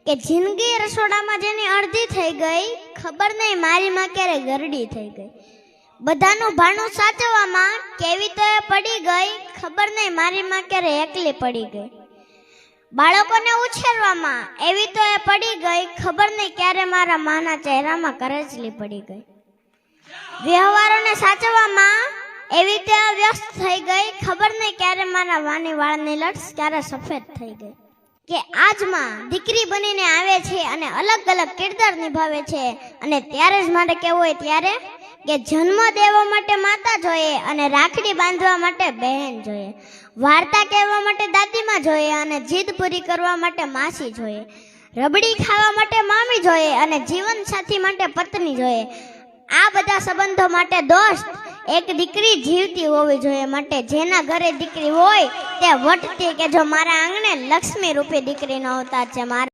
કે જિંદગી રસોડામાં જેની અડધી થઈ ગઈ, ખબર નહીં મારી માં ક્યારે ગરડી થઈ ગઈ. બધાનું ભાણું સાચવવામાં કેવી તો એ પડી ગઈ, ખબર નહીં મારી માં ક્યારે એકલી પડી ગઈ. બાળકોને ઉછેરવામાં એવી તો એ પડી ગઈ, ખબર નહીં ક્યારે મારા માના ચહેરામાં કરચલી પડી ગઈ. વ્યવહારોને સાચવવામાં એવી તો વ્યસ્ત થઈ ગઈ, ખબર નહીં ક્યારે મારા વાની વાળની લટ્સ ક્યારે સફેદ થઈ ગઈ. કે આજમાં દીકરી બનીને આવે છે અને અલગ અલગ કિરદાર નિભાવે છે, અને ત્યારે જ મારે કેવું હોય ત્યારે કે જન્મ દેવા માટે માતા જોઈએ અને રાખડી બાંધવા માટે બહેન જોઈએ, વાર્તા કહેવા માટે દાદીમાં જોઈએ અને જીદ પૂરી કરવા માટે માસી જોઈએ, રબડી ખાવા માટે મામી જોઈએ અને જીવન સાથી માટે પત્ની જોઈએ. આ બધા સંબંધો માટે દોસ્ત એક દીકરી જીવતી હોવી જોઈએ. માટે જેના ઘરે દીકરી હોય તે વટતી કે જો મારા આંગણે લક્ષ્મી રૂપી દીકરીનો અવતાર છે.